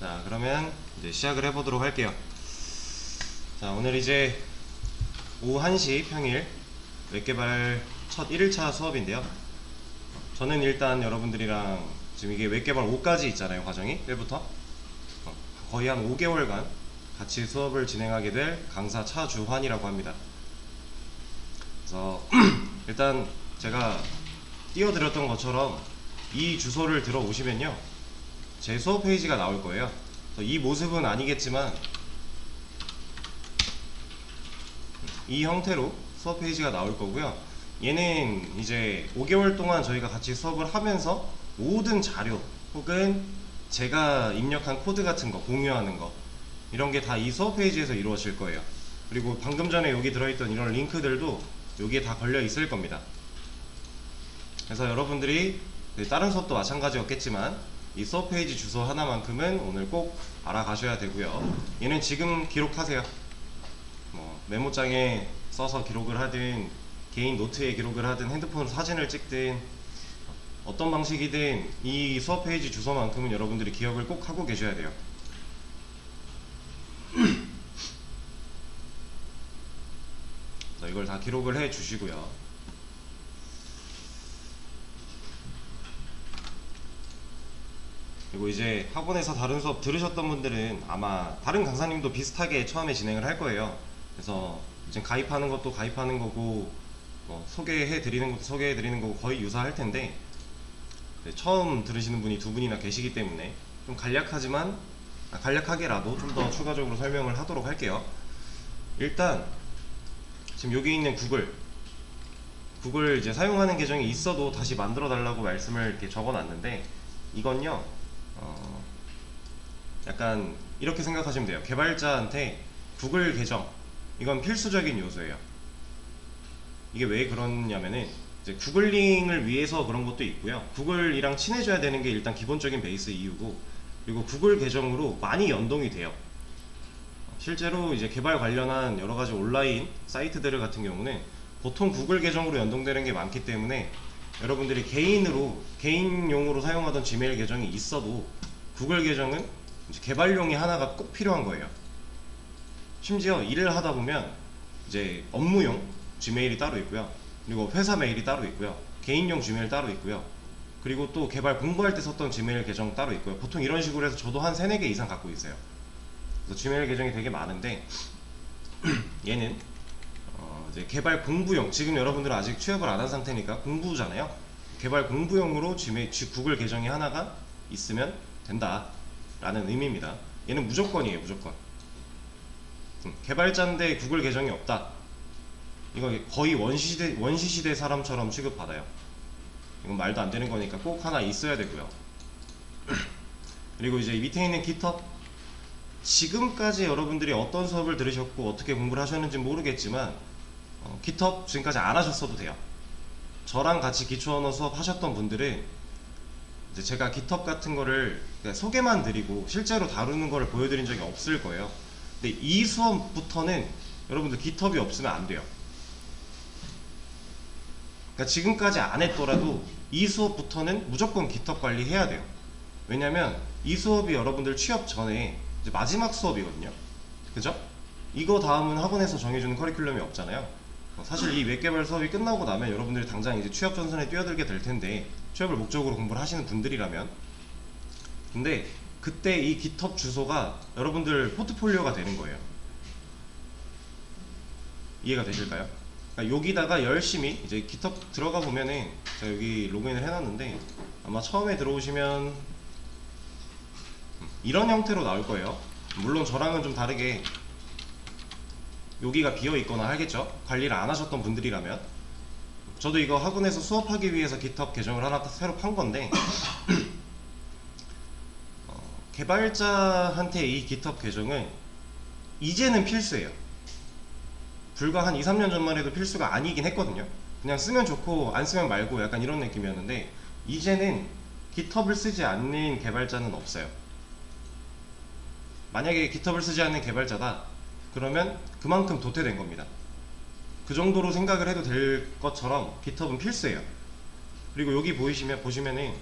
자, 그러면 이제 시작을 해보도록 할게요. 자, 오늘 이제 오후 1시 평일 웹개발 첫 1일차 수업인데요. 저는 일단 여러분들이랑 지금 이게 웹개발 5까지 있잖아요, 과정이 1부터 거의 한 5개월간 같이 수업을 진행하게 될 강사 차주환이라고 합니다. 그래서 일단 제가 띄워드렸던 것처럼 이 주소를 들어오시면요, 제 수업 페이지가 나올 거예요. 이 모습은 아니겠지만 이 형태로 수업 페이지가 나올 거고요. 얘는 이제 5개월 동안 저희가 같이 수업을 하면서 모든 자료 혹은 제가 입력한 코드 같은 거 공유하는 거, 이런 게 다 이 수업 페이지에서 이루어질 거예요. 그리고 방금 전에 여기 들어있던 이런 링크들도 여기에 다 걸려 있을 겁니다. 그래서 여러분들이 다른 수업도 마찬가지였겠지만 이 수업 페이지 주소 하나만큼은 오늘 꼭 알아가셔야 되고요. 얘는 지금 기록하세요. 메모장에 써서 기록을 하든 개인 노트에 기록을 하든 핸드폰으로 사진을 찍든 어떤 방식이든 이 수업 페이지 주소만큼은 여러분들이 기억을 꼭 하고 계셔야 돼요. 이걸 다 기록을 해 주시고요. 그리고 이제 학원에서 다른 수업 들으셨던 분들은 아마 다른 강사님도 비슷하게 처음에 진행을 할 거예요. 그래서 이제 가입하는 것도 가입하는 거고, 소개해 드리는 것도 소개해 드리는 거고 거의 유사할 텐데, 처음 들으시는 분이 두 분이나 계시기 때문에 좀 간략하게라도 좀 더 추가적으로 설명을 하도록 할게요. 일단 지금 여기 있는 구글 이제 사용하는 계정이 있어도 다시 만들어 달라고 말씀을 이렇게 적어 놨는데, 이건요 약간 이렇게 생각하시면 돼요. 개발자한테 구글 계정, 이건 필수적인 요소예요. 이게 왜 그러냐면은 이제 구글링을 위해서 그런 것도 있고요. 구글이랑 친해져야 되는 게 일단 기본적인 베이스 이유고, 그리고 구글 계정으로 많이 연동이 돼요. 실제로 이제 개발 관련한 여러가지 온라인 사이트들 같은 경우는 보통 구글 계정으로 연동되는 게 많기 때문에 여러분들이 개인용으로 사용하던 지메일 계정이 있어도 구글 계정은 이제 개발용이 하나가 꼭 필요한 거예요. 심지어 일을 하다 보면 이제 업무용 지메일이 따로 있고요, 그리고 회사 메일이 따로 있고요, 개인용 지메일 따로 있고요, 그리고 또 개발 공부할 때 썼던 지메일 계정 따로 있고요. 보통 이런 식으로 해서 저도 한 3-4개 이상 갖고 있어요. 그래서 지메일 계정이 되게 많은데 얘는 이제 개발 공부용, 지금 여러분들은 아직 취업을 안 한 상태니까 공부잖아요. 개발 공부용으로 구글 계정이 하나가 있으면 된다 라는 의미입니다. 얘는 무조건이에요, 무조건. 개발자인데 구글 계정이 없다, 이거 거의 원시시대 사람처럼 취급받아요. 이건 말도 안 되는 거니까 꼭 하나 있어야 되고요. 그리고 이제 밑에 있는 GitHub, 지금까지 여러분들이 어떤 수업을 들으셨고 어떻게 공부를 하셨는지 모르겠지만 GitHub 지금까지 안 하셨어도 돼요. 저랑 같이 기초 언어 수업 하셨던 분들은 이제 제가 GitHub 같은 거를 그냥 소개만 드리고 실제로 다루는 거를 보여드린 적이 없을 거예요. 근데 이 수업부터는 여러분들 GitHub이 없으면 안 돼요. 그러니까 지금까지 안 했더라도 이 수업부터는 무조건 GitHub 관리해야 돼요. 왜냐면 이 수업이 여러분들 취업 전에 이제 마지막 수업이거든요. 그죠? 이거 다음은 학원에서 정해주는 커리큘럼이 없잖아요. 사실 이 웹개발 수업이 끝나고 나면 여러분들이 당장 이제 취업 전선에 뛰어들게 될 텐데, 취업을 목적으로 공부를 하시는 분들이라면. 근데 그때 이 GitHub 주소가 여러분들 포트폴리오가 되는 거예요. 이해가 되실까요? 그러니까 여기다가 열심히 이제 GitHub 들어가 보면은, 제가 여기 로그인을 해놨는데 아마 처음에 들어오시면 이런 형태로 나올 거예요. 물론 저랑은 좀 다르게 여기가 비어 있거나 하겠죠, 관리를 안 하셨던 분들이라면. 저도 이거 학원에서 수업하기 위해서 GitHub 계정을 하나 새로 판 건데 개발자한테 이 GitHub 계정은 이제는 필수예요. 불과 한 2-3년 전만 해도 필수가 아니긴 했거든요. 그냥 쓰면 좋고 안 쓰면 말고 약간 이런 느낌이었는데, 이제는 GitHub을 쓰지 않는 개발자는 없어요. 만약에 GitHub을 쓰지 않는 개발자다 그러면 그만큼 도태된 겁니다. 그 정도로 생각을 해도 될 것처럼 GitHub은 필수예요. 그리고 여기 보시면은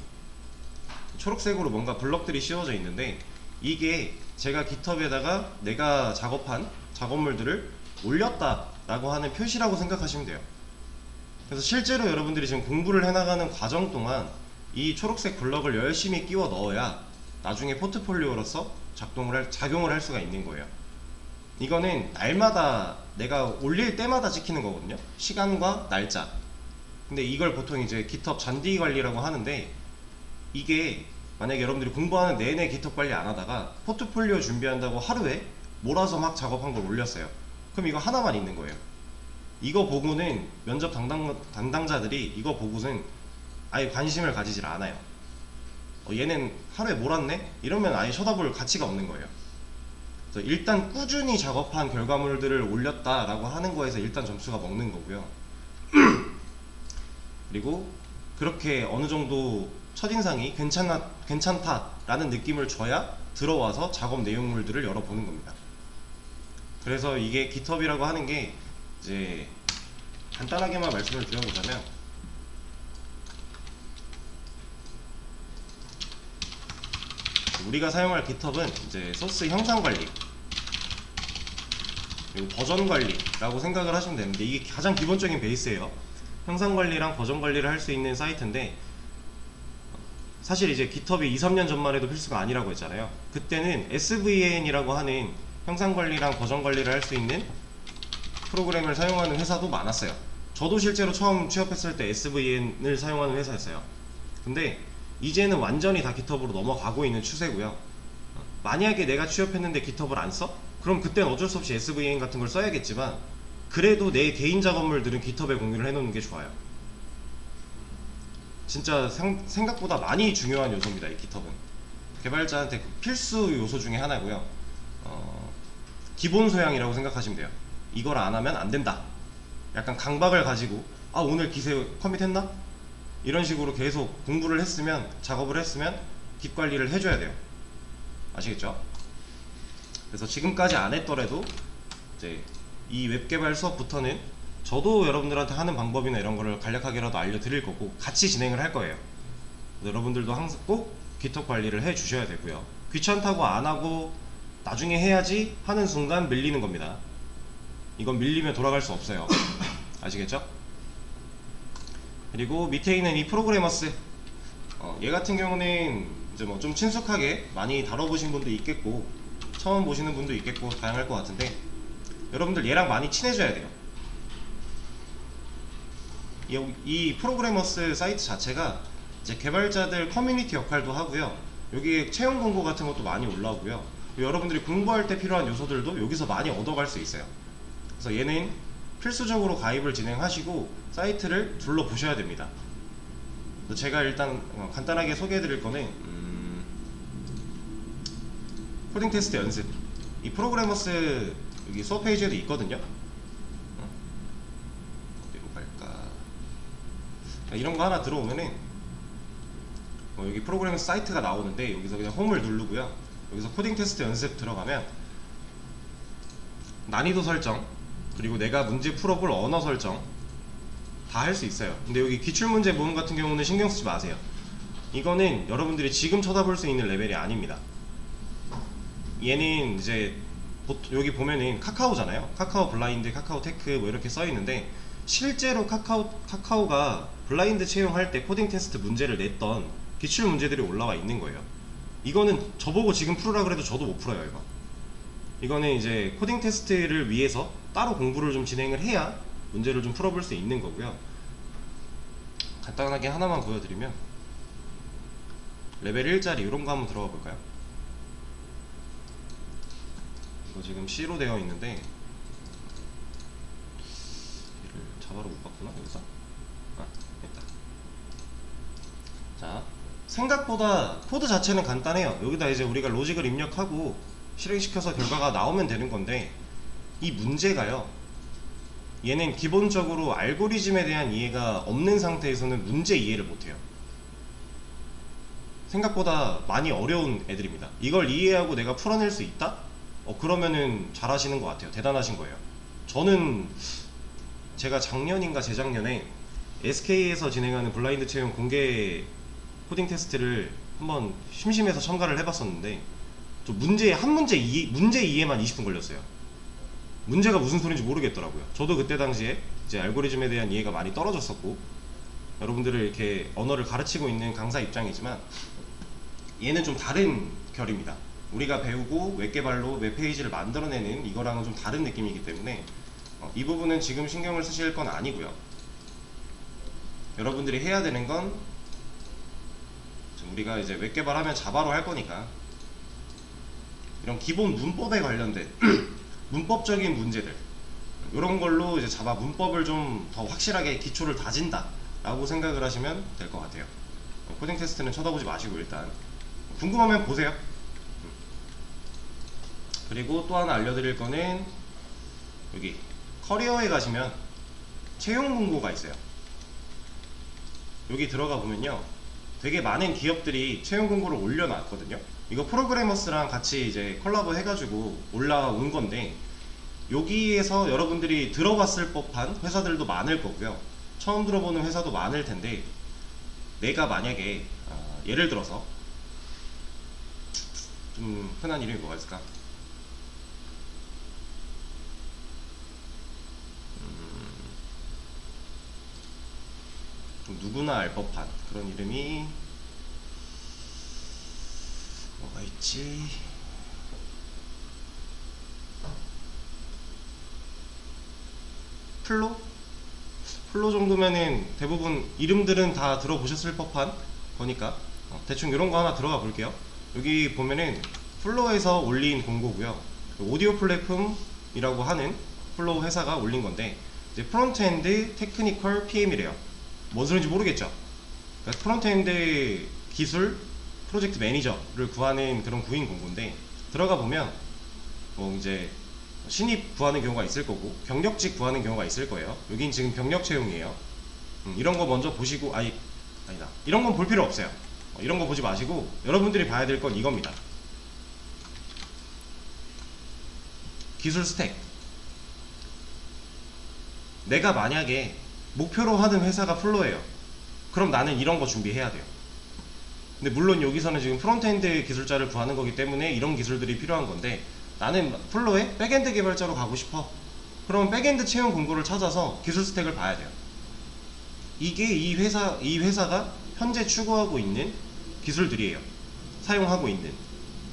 초록색으로 뭔가 블럭들이 씌워져 있는데, 이게 제가 깃허브에다가 내가 작업한 작업물들을 올렸다 라고 하는 표시라고 생각하시면 돼요. 그래서 실제로 여러분들이 지금 공부를 해나가는 과정 동안 이 초록색 블럭을 열심히 끼워 넣어야 나중에 포트폴리오로서 작용을 할 수가 있는 거예요. 이거는 날마다 내가 올릴 때마다 찍히는 거거든요. 시간과 날짜. 근데 이걸 보통 이제 깃허브 잔디 관리라고 하는데, 이게 만약에 여러분들이 공부하는 내내 깃허브 관리 안 하다가 포트폴리오 준비한다고 하루에 몰아서 막 작업한 걸 올렸어요. 그럼 이거 하나만 있는 거예요. 이거 보고는 면접 담당자들이 이거 보고는 아예 관심을 가지질 않아요. 얘는 하루에 몰았네? 이러면 아예 쳐다볼 가치가 없는 거예요. 그래서 일단 꾸준히 작업한 결과물들을 올렸다라고 하는 거에서 일단 점수가 먹는 거고요. 그리고 그렇게 어느 정도 첫인상이 괜찮다라는 느낌을 줘야 들어와서 작업 내용물들을 열어보는 겁니다. 그래서 이게 깃허브라고 하는 게 이제 간단하게만 말씀을 드려보자면, 우리가 사용할 깃허브는 이제 소스 형상 관리 그리고 버전 관리라고 생각을 하시면 되는데, 이게 가장 기본적인 베이스예요. 형상 관리랑 버전 관리를 할 수 있는 사이트인데, 사실 이제 깃허브이 2-3년 전만 해도 필수가 아니라고 했잖아요. 그때는 SVN이라고 하는 형상 관리랑 버전 관리를 할 수 있는 프로그램을 사용하는 회사도 많았어요. 저도 실제로 처음 취업했을 때 SVN을 사용하는 회사였어요. 근데 이제는 완전히 다 깃허브로 넘어가고 있는 추세고요. 만약에 내가 취업했는데 깃허브를 안 써? 그럼 그땐 어쩔 수 없이 SVN 같은 걸 써야겠지만, 그래도 내 개인 작업물들은 깃허브에 공유를 해놓는 게 좋아요. 진짜 생각보다 많이 중요한 요소입니다, 이 깃허브는. 개발자한테 필수 요소 중에 하나고요. 기본 소양이라고 생각하시면 돼요. 이걸 안 하면 안 된다. 약간 강박을 가지고 오늘 기세 커밋했나? 이런 식으로 계속 공부를 했으면, 작업을 했으면 깃 관리를 해줘야 돼요. 아시겠죠? 그래서 지금까지 안 했더라도 이제 이 웹개발 수업부터는 저도 여러분들한테 하는 방법이나 이런 거를 간략하게라도 알려드릴 거고 같이 진행을 할 거예요. 여러분들도 항상 꼭 깃허브 관리를 해 주셔야 되고요. 귀찮다고 안 하고 나중에 해야지 하는 순간 밀리는 겁니다. 이건 밀리면 돌아갈 수 없어요. 아시겠죠? 그리고 밑에 있는 이 프로그래머스, 얘 같은 경우는 이제 뭐 좀 친숙하게 많이 다뤄보신 분도 있겠고 처음 보시는 분도 있겠고 다양할 것 같은데, 여러분들 얘랑 많이 친해져야 돼요. 이 프로그래머스 사이트 자체가 이제 개발자들 커뮤니티 역할도 하고요. 여기에 채용 공고 같은 것도 많이 올라오고요. 여러분들이 공부할 때 필요한 요소들도 여기서 많이 얻어갈 수 있어요. 그래서 얘는 필수적으로 가입을 진행하시고 사이트를 둘러보셔야 됩니다. 제가 일단 간단하게 소개해 드릴 거는 코딩 테스트 연습, 이 프로그래머스 여기 수업 페이지에도 있거든요. 어디로 갈까? 이런 거 하나 들어오면은 여기 프로그래머스 사이트가 나오는데, 여기서 그냥 홈을 누르고요. 여기서 코딩 테스트 연습 들어가면 난이도 설정, 그리고 내가 문제 풀어볼 언어 설정 다 할 수 있어요. 근데 여기 기출문제 모음 같은 경우는 신경 쓰지 마세요. 이거는 여러분들이 지금 쳐다볼 수 있는 레벨이 아닙니다. 얘는 이제 여기 보면은 카카오잖아요. 카카오 블라인드, 카카오 테크 뭐 이렇게 써 있는데, 실제로 카카오가 블라인드 채용할 때 코딩 테스트 문제를 냈던 기출 문제들이 올라와 있는 거예요. 이거는 저보고 지금 풀으라 그래도 저도 못 풀어요. 이거는 이제 코딩 테스트를 위해서 따로 공부를 좀 진행을 해야 문제를 좀 풀어볼 수 있는 거고요. 간단하게 하나만 보여드리면, 레벨 1짜리 이런 거 한번 들어가 볼까요? 이거 지금 C로 되어 있는데 얘를 자바로 못 봤구나. 여기서 됐다. 자, 생각보다 코드 자체는 간단해요. 여기다 이제 우리가 로직을 입력하고 실행시켜서 결과가 나오면 되는 건데, 이 문제가요, 얘는 기본적으로 알고리즘에 대한 이해가 없는 상태에서는 문제 이해를 못해요. 생각보다 많이 어려운 애들입니다. 이걸 이해하고 내가 풀어낼 수 있다? 그러면은 잘하시는 것 같아요. 대단하신 거예요. 저는 제가 작년인가 재작년에 SK에서 진행하는 블라인드 채용 공개 코딩 테스트를 한번 심심해서 참가를 해봤었는데, 좀 문제 이해만 20분 걸렸어요. 문제가 무슨 소리인지 모르겠더라고요. 저도 그때 당시에 이제 알고리즘에 대한 이해가 많이 떨어졌었고, 여러분들을 이렇게 언어를 가르치고 있는 강사 입장이지만 얘는 좀 다른 결입니다. 우리가 배우고 웹개발로 웹페이지를 만들어내는 이거랑은 좀 다른 느낌이기 때문에 이 부분은 지금 신경을 쓰실 건 아니고요. 여러분들이 해야 되는 건, 우리가 이제 웹개발하면 자바로 할 거니까 이런 기본 문법에 관련된 문법적인 문제들, 이런 걸로 이제 자바 문법을 좀 더 확실하게 기초를 다진다 라고 생각을 하시면 될 것 같아요. 코딩 테스트는 쳐다보지 마시고 일단 궁금하면 보세요. 그리고 또 하나 알려드릴 거는, 여기 커리어에 가시면 채용 공고가 있어요. 여기 들어가 보면요, 되게 많은 기업들이 채용 공고를 올려놨거든요. 이거 프로그래머스랑 같이 이제 콜라보 해가지고 올라온 건데, 여기에서 여러분들이 들어봤을 법한 회사들도 많을 거고요, 처음 들어보는 회사도 많을 텐데, 내가 만약에 예를 들어서 좀 흔한 이름이 뭐가 있을까? 좀 누구나 알 법한 그런 이름이 뭐가 있지? 플로? 플로 정도면은 대부분 이름들은 다 들어보셨을 법한 거니까 대충 이런 거 하나 들어가 볼게요. 여기 보면은 플로에서 올린 공고고요, 오디오 플랫폼이라고 하는 플로 회사가 올린 건데, 이제 프론트엔드 테크니컬 PM이래요. 뭔 소리인지 모르겠죠? 그러니까 프론트엔드 기술 프로젝트 매니저를 구하는 그런 구인 공고인데, 들어가 보면 뭐 이제 신입 구하는 경우가 있을 거고 경력직 구하는 경우가 있을 거예요. 여긴 지금 경력 채용이에요. 이런 거 먼저 보시고, 아니다, 이런 건 볼 필요 없어요. 이런 거 보지 마시고 여러분들이 봐야 될 건 이겁니다. 기술 스택. 내가 만약에 목표로 하는 회사가 플로예요. 그럼 나는 이런 거 준비해야 돼요. 근데 물론 여기서는 지금 프론트엔드 기술자를 구하는 거기 때문에 이런 기술들이 필요한 건데, 나는 플로에 백엔드 개발자로 가고 싶어. 그럼 백엔드 채용 공고를 찾아서 기술 스택을 봐야 돼요. 이게 이 회사가 현재 추구하고 있는 기술들이에요. 사용하고 있는.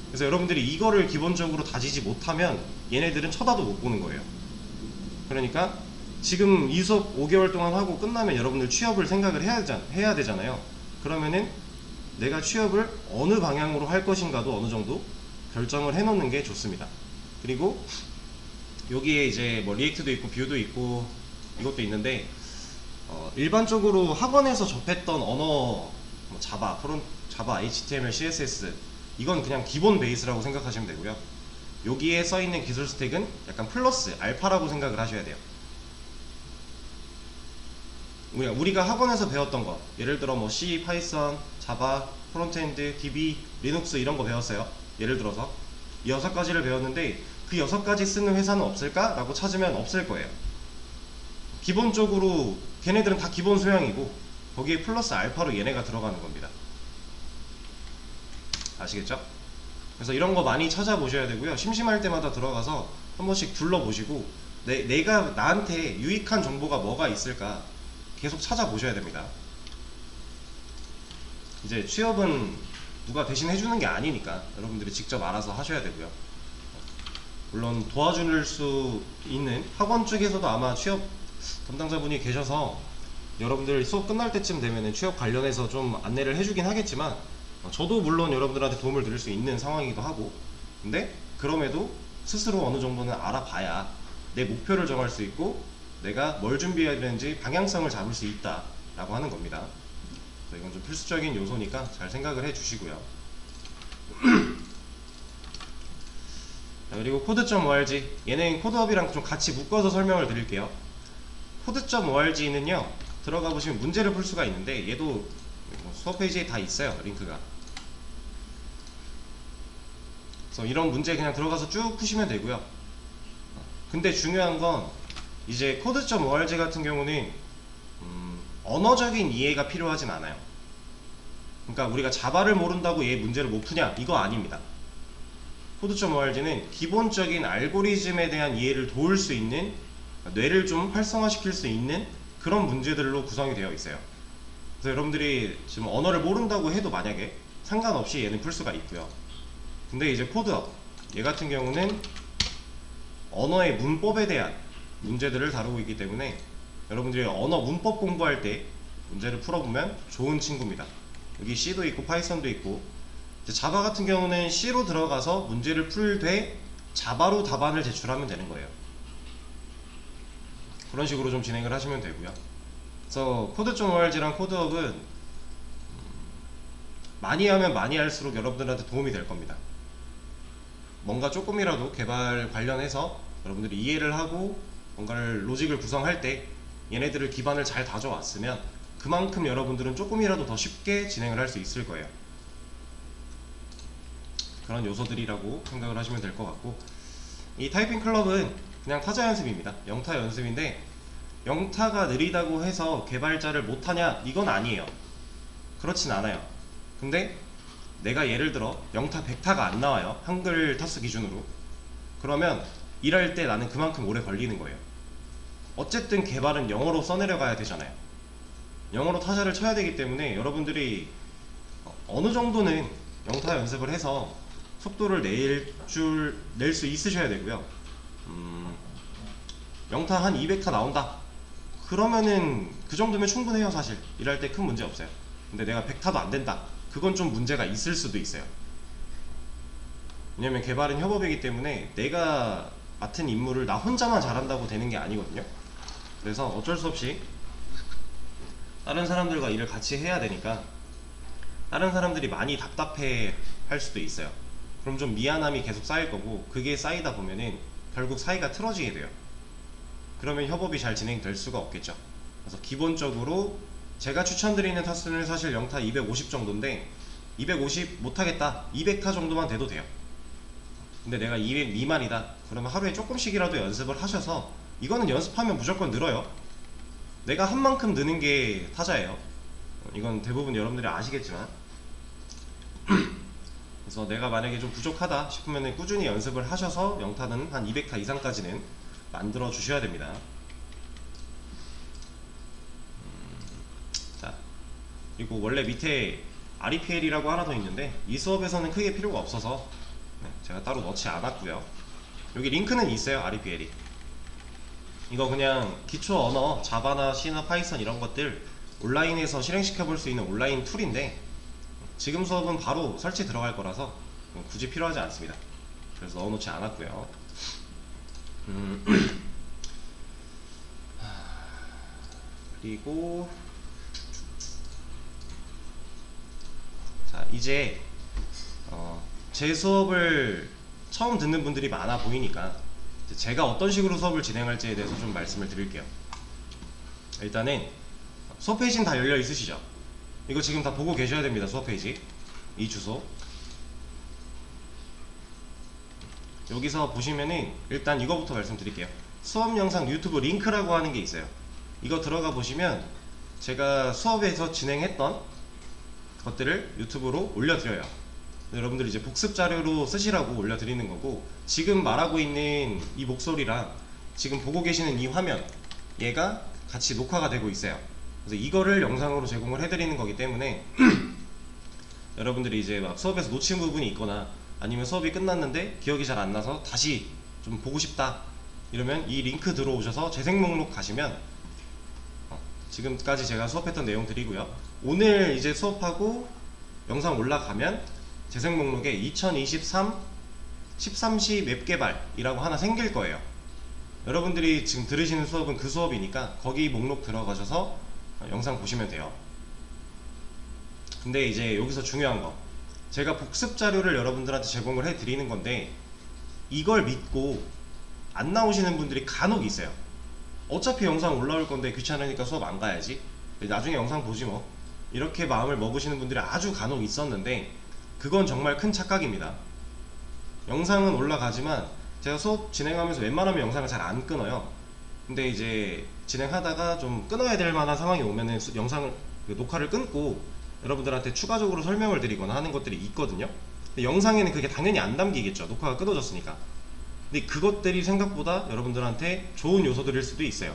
그래서 여러분들이 이거를 기본적으로 다지지 못하면 얘네들은 쳐다도 못 보는 거예요. 그러니까 지금 이 수업 5개월 동안 하고 끝나면 여러분들 취업을 생각을 해야 되잖아요. 그러면은 내가 취업을 어느 방향으로 할 것인가도 어느 정도 결정을 해 놓는 게 좋습니다. 그리고 여기에 이제 뭐 리액트도 있고 뷰도 있고 이것도 있는데, 일반적으로 학원에서 접했던 언어, 뭐 자바, HTML, CSS, 이건 그냥 기본 베이스라고 생각하시면 되고요. 여기에 써있는 기술 스택은 약간 플러스, 알파라고 생각을 하셔야 돼요. 우리가 학원에서 배웠던 거, 예를 들어 뭐 C, 파이썬, 자바, 프론트엔드, DB, 리눅스 이런 거 배웠어요. 예를 들어서 이 6가지를 배웠는데 그 6가지 쓰는 회사는 없을까? 라고 찾으면 없을 거예요. 기본적으로 걔네들은 다 기본 소양이고 거기에 플러스 알파로 얘네가 들어가는 겁니다. 아시겠죠? 그래서 이런 거 많이 찾아보셔야 되고요. 심심할 때마다 들어가서 한 번씩 둘러보시고 내가 나한테 유익한 정보가 뭐가 있을까 계속 찾아보셔야 됩니다. 이제 취업은 누가 대신 해주는 게 아니니까 여러분들이 직접 알아서 하셔야 되고요. 물론 도와줄 수 있는 학원 쪽에서도 아마 취업 담당자분이 계셔서 여러분들 수업 끝날 때쯤 되면 취업 관련해서 좀 안내를 해주긴 하겠지만, 저도 물론 여러분들한테 도움을 드릴 수 있는 상황이기도 하고, 근데 그럼에도 스스로 어느 정도는 알아봐야 내 목표를 정할 수 있고 내가 뭘 준비해야 되는지 방향성을 잡을 수 있다 라고 하는 겁니다. 이건 좀 필수적인 요소니까 잘 생각을 해 주시고요. 그리고 코드.org, 얘는 코드업이랑 좀 같이 묶어서 설명을 드릴게요. 코드.org는요 들어가 보시면 문제를 풀 수가 있는데, 얘도 수업 페이지에 다 있어요, 링크가. 그래서 이런 문제 그냥 들어가서 쭉 푸시면 되고요. 근데 중요한 건 이제 코드.org 같은 경우는 언어적인 이해가 필요하진 않아요. 그러니까 우리가 자바를 모른다고 얘 문제를 못 푸냐, 이거 아닙니다. 코드.org는 기본적인 알고리즘에 대한 이해를 도울 수 있는, 뇌를 좀 활성화시킬 수 있는 그런 문제들로 구성이 되어 있어요. 그래서 여러분들이 지금 언어를 모른다고 해도 만약에 상관없이 얘는 풀 수가 있고요. 근데 이제 코드업, 얘 같은 경우는 언어의 문법에 대한 문제들을 다루고 있기 때문에 여러분들이 언어 문법 공부할 때 문제를 풀어보면 좋은 친구입니다. 여기 C도 있고 파이썬도 있고, 이제 자바 같은 경우는 C로 들어가서 문제를 풀되 자바로 답안을 제출하면 되는 거예요. 그런 식으로 좀 진행을 하시면 되고요. 그래서 코드.org랑 코드업은 많이 하면 많이 할수록 여러분들한테 도움이 될 겁니다. 뭔가 조금이라도 개발 관련해서 여러분들이 이해를 하고 뭔가를 로직을 구성할 때 얘네들을 기반을 잘 다져왔으면 그만큼 여러분들은 조금이라도 더 쉽게 진행을 할 수 있을 거예요. 그런 요소들이라고 생각을 하시면 될 것 같고, 이 타이핑 클럽은 그냥 타자 연습입니다. 영타 연습인데, 영타가 느리다고 해서 개발자를 못하냐? 이건 아니에요. 그렇진 않아요. 근데 내가 예를 들어 영타 100타가 안 나와요, 한글 타수 기준으로. 그러면 일할 때 나는 그만큼 오래 걸리는 거예요. 어쨌든 개발은 영어로 써내려가야 되잖아요. 영어로 타자를 쳐야 되기 때문에 여러분들이 어느 정도는 영타 연습을 해서 속도를 낼 수 있으셔야 되고요. 영타 한 200타 나온다, 그러면은 그 정도면 충분해요. 사실 일할 때 큰 문제 없어요. 근데 내가 100타도 안 된다, 그건 좀 문제가 있을 수도 있어요. 왜냐면 개발은 협업이기 때문에 내가 맡은 임무를 나 혼자만 잘한다고 되는 게 아니거든요. 그래서 어쩔 수 없이 다른 사람들과 일을 같이 해야 되니까 다른 사람들이 많이 답답해 할 수도 있어요. 그럼 좀 미안함이 계속 쌓일 거고, 그게 쌓이다 보면은 결국 사이가 틀어지게 돼요. 그러면 협업이 잘 진행될 수가 없겠죠. 그래서 기본적으로 제가 추천드리는 타수는 사실 영타 250 정도인데, 250 못하겠다, 200타 정도만 돼도 돼요. 근데 내가 200 미만이다, 그러면 하루에 조금씩이라도 연습을 하셔서, 이거는 연습하면 무조건 늘어요. 내가 한 만큼 느는 게 타자예요. 이건 대부분 여러분들이 아시겠지만. 그래서 내가 만약에 좀 부족하다 싶으면 꾸준히 연습을 하셔서 영타는 한 200타 이상까지는 만들어 주셔야 됩니다. 자, 그리고 원래 밑에 REPL이라고 하나 더 있는데 이 수업에서는 크게 필요가 없어서 제가 따로 넣지 않았고요. 여기 링크는 있어요. REPL이 이거 그냥 기초 언어 자바나 C나 파이썬 이런 것들 온라인에서 실행시켜 볼 수 있는 온라인 툴인데, 지금 수업은 바로 설치 들어갈 거라서 굳이 필요하지 않습니다. 그래서 넣어놓지 않았고요. 그리고 자, 이제 제 수업을 처음 듣는 분들이 많아 보이니까 제가 어떤 식으로 수업을 진행할지에 대해서 좀 말씀을 드릴게요. 일단은 수업 페이지는 다 열려 있으시죠? 이거 지금 다 보고 계셔야 됩니다. 수업 페이지 이 주소 여기서 보시면은 일단 이거부터 말씀드릴게요. 수업 영상 유튜브 링크라고 하는 게 있어요. 이거 들어가 보시면 제가 수업에서 진행했던 것들을 유튜브로 올려드려요. 여러분들이 이제 복습 자료로 쓰시라고 올려드리는 거고, 지금 말하고 있는 이 목소리랑 지금 보고 계시는 이 화면, 얘가 같이 녹화가 되고 있어요. 그래서 이거를 영상으로 제공을 해드리는 거기 때문에 여러분들이 이제 막 수업에서 놓친 부분이 있거나 아니면 수업이 끝났는데 기억이 잘 안 나서 다시 좀 보고 싶다 이러면 이 링크 들어오셔서 재생 목록 가시면 지금까지 제가 수업했던 내용들이고요. 오늘 이제 수업하고 영상 올라가면 재생 목록에 2023 13시 웹 개발이라고 하나 생길 거예요. 여러분들이 지금 들으시는 수업은 그 수업이니까 거기 목록 들어가셔서 영상 보시면 돼요. 근데 이제 여기서 중요한 거, 제가 복습 자료를 여러분들한테 제공을 해 드리는 건데 이걸 믿고 안 나오시는 분들이 간혹 있어요. 어차피 영상 올라올 건데 귀찮으니까 수업 안 가야지, 나중에 영상 보지 뭐, 이렇게 마음을 먹으시는 분들이 아주 간혹 있었는데 그건 정말 큰 착각입니다. 영상은 올라가지만 제가 수업 진행하면서 웬만하면 영상을 잘 안 끊어요. 근데 이제 진행하다가 좀 끊어야 될 만한 상황이 오면은 영상을 녹화를 끊고 여러분들한테 추가적으로 설명을 드리거나 하는 것들이 있거든요. 근데 영상에는 그게 당연히 안 담기겠죠. 녹화가 끊어졌으니까. 근데 그것들이 생각보다 여러분들한테 좋은 요소들일 수도 있어요.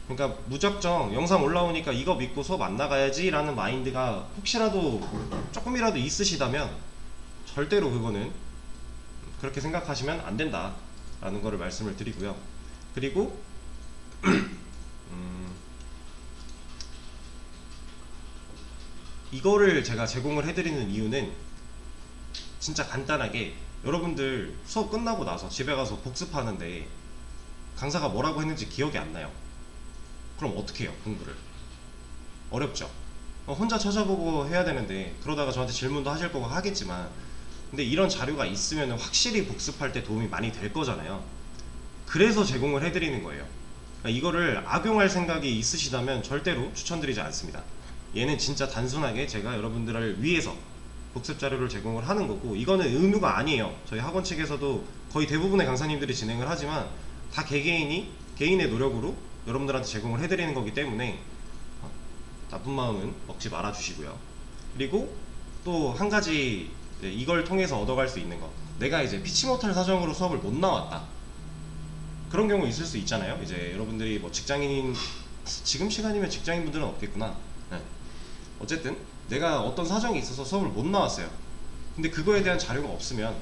그러니까 무작정 영상 올라오니까 이거 믿고 수업 안 나가야지 라는 마인드가 혹시라도 조금이라도 있으시다면 절대로 그거는 그렇게 생각하시면 안 된다 라는 거를 말씀을 드리고요. 그리고 이거를 제가 제공을 해드리는 이유는 진짜 간단하게, 여러분들 수업 끝나고 나서 집에 가서 복습하는데 강사가 뭐라고 했는지 기억이 안 나요. 그럼 어떻게 해요? 공부를 어렵죠. 혼자 찾아보고 해야 되는데, 그러다가 저한테 질문도 하실 거고 하겠지만, 근데 이런 자료가 있으면 확실히 복습할 때 도움이 많이 될 거잖아요. 그래서 제공을 해드리는 거예요. 그러니까 이거를 악용할 생각이 있으시다면 절대로 추천드리지 않습니다. 얘는 진짜 단순하게 제가 여러분들을 위해서 복습 자료를 제공을 하는 거고, 이거는 의무가 아니에요. 저희 학원 측에서도 거의 대부분의 강사님들이 진행을 하지만 다 개개인이 개인의 노력으로 여러분들한테 제공을 해드리는 거기 때문에 나쁜 마음은 먹지 말아 주시고요. 그리고 또 한 가지, 이걸 통해서 얻어갈 수 있는 거, 내가 이제 피치 못할 사정으로 수업을 못 나왔다, 그런 경우 있을 수 있잖아요. 이제 여러분들이 뭐 직장인인, 지금 시간이면 직장인분들은 없겠구나. 네. 어쨌든 내가 어떤 사정이 있어서 수업을 못 나왔어요. 근데 그거에 대한 자료가 없으면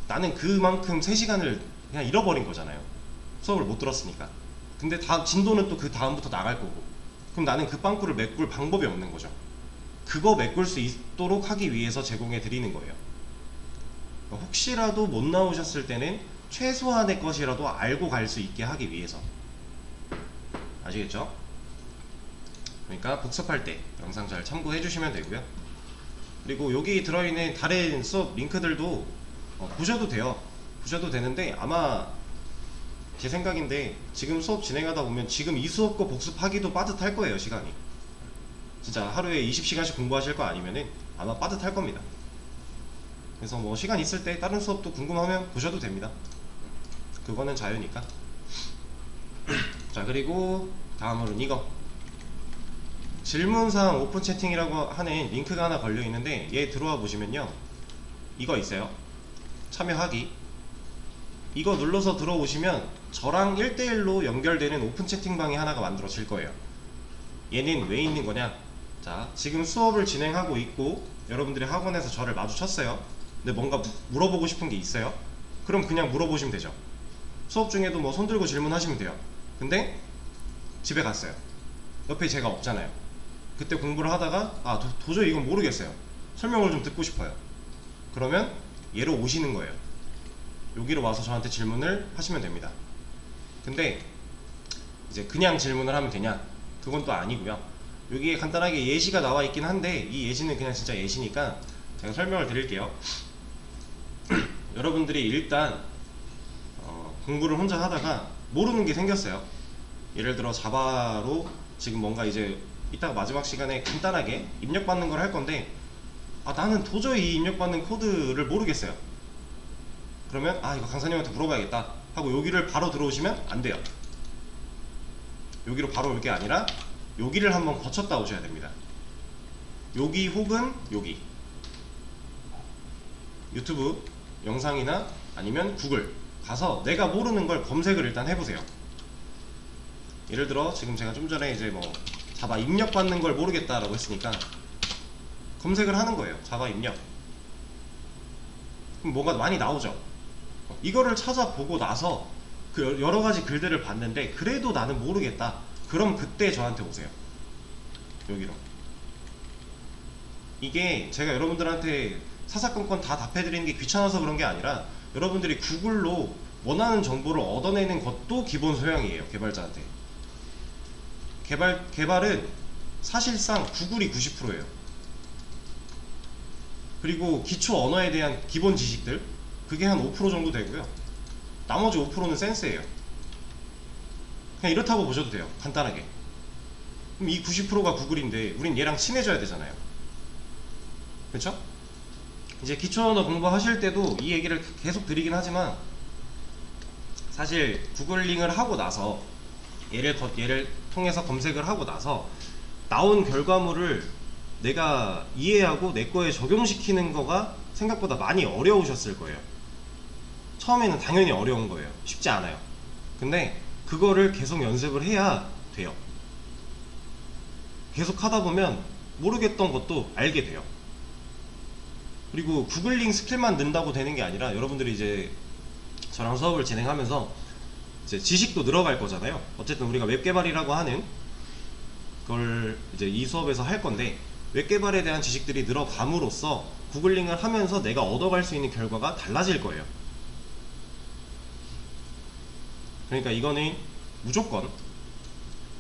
나는 그만큼 3시간을 그냥 잃어버린 거잖아요. 수업을 못 들었으니까. 근데 진도는 또 그 다음부터 나갈 거고, 그럼 나는 그 빵꾸를 메꿀 방법이 없는 거죠. 그거 메꿀 수 있도록 하기 위해서 제공해 드리는 거예요. 혹시라도 못 나오셨을 때는 최소한의 것이라도 알고 갈 수 있게 하기 위해서. 아시겠죠? 그러니까 복습할 때 영상 잘 참고해 주시면 되고요. 그리고 여기 들어있는 다른 수업 링크들도 보셔도 돼요. 보셔도 되는데, 아마 제 생각인데 지금 수업 진행하다 보면 지금 이 수업 거 복습하기도 빠듯할 거예요. 시간이 진짜 하루에 20시간씩 공부하실 거 아니면은 아마 빠듯할 겁니다. 그래서 뭐 시간 있을 때 다른 수업도 궁금하면 보셔도 됩니다. 그거는 자유니까. 자, 그리고 다음으로는 이거 질문사항 오픈 채팅이라고 하는 링크가 하나 걸려 있는데, 얘 들어와 보시면요, 이거 있어요. 참여하기. 이거 눌러서 들어오시면 저랑 1대1로 연결되는 오픈 채팅방이 하나가 만들어질 거예요. 얘는 왜 있는 거냐? 자, 지금 수업을 진행하고 있고 여러분들이 학원에서 저를 마주쳤어요. 근데 뭔가 물어보고 싶은 게 있어요. 그럼 그냥 물어보시면 되죠. 수업 중에도 뭐 손 들고 질문하시면 돼요. 근데 집에 갔어요. 옆에 제가 없잖아요. 그때 공부를 하다가 도저히 이건 모르겠어요. 설명을 좀 듣고 싶어요. 그러면 얘로 오시는 거예요. 여기로 와서 저한테 질문을 하시면 됩니다. 근데 이제 그냥 질문을 하면 되냐? 그건 또 아니고요. 여기에 간단하게 예시가 나와 있긴 한데, 이 예시는 그냥 진짜 예시니까 제가 설명을 드릴게요. 여러분들이 일단 공부를 혼자 하다가 모르는 게 생겼어요. 예를 들어 자바로 지금 뭔가 이제 이따가 마지막 시간에 간단하게 입력받는 걸 할 건데, 나는 도저히 이 입력받는 코드를 모르겠어요. 그러면 이거 강사님한테 물어봐야겠다 하고 여기를 바로 들어오시면 안 돼요. 여기로 바로 올 게 아니라 여기를 한번 거쳤다 오셔야 됩니다. 여기 혹은 여기, 유튜브 영상이나 아니면 구글 가서 내가 모르는 걸 검색을 일단 해보세요. 예를 들어 지금 제가 좀 전에 이제 뭐 자바 입력받는 걸 모르겠다라고 했으니까 검색을 하는 거예요. 자바 입력. 그럼 뭐가 많이 나오죠. 이거를 찾아보고 나서 그 여러 가지 글들을 봤는데 그래도 나는 모르겠다, 그럼 그때 저한테 오세요. 여기로. 이게 제가 여러분들한테 사사건건 다 답해드리는 게 귀찮아서 그런 게 아니라, 여러분들이 구글로 원하는 정보를 얻어내는 것도 기본 소양이에요. 개발자한테. 개발은 사실상 구글이 90%예요. 그리고 기초 언어에 대한 기본 지식들, 그게 한 5% 정도 되고요. 나머지 5%는 센스예요. 그냥 이렇다고 보셔도 돼요. 간단하게. 그럼 이 90%가 구글인데 우린 얘랑 친해져야 되잖아요. 그렇죠? 이제 기초 언어 공부하실 때도 이 얘기를 계속 드리긴 하지만, 사실 구글링을 하고 나서 얘를 통해서 검색을 하고 나서 나온 결과물을 내가 이해하고 내 거에 적용시키는 거가 생각보다 많이 어려우셨을 거예요. 처음에는 당연히 어려운 거예요. 쉽지 않아요. 근데 그거를 계속 연습을 해야 돼요. 계속 하다 보면 모르겠던 것도 알게 돼요. 그리고 구글링 스킬만 는다고 되는 게 아니라 여러분들이 이제 저랑 수업을 진행하면서 이제 지식도 늘어갈 거잖아요. 어쨌든 우리가 웹 개발이라고 하는 그걸 이제 이 수업에서 할 건데, 웹 개발에 대한 지식들이 늘어감으로써 구글링을 하면서 내가 얻어갈 수 있는 결과가 달라질 거예요. 그러니까 이거는 무조건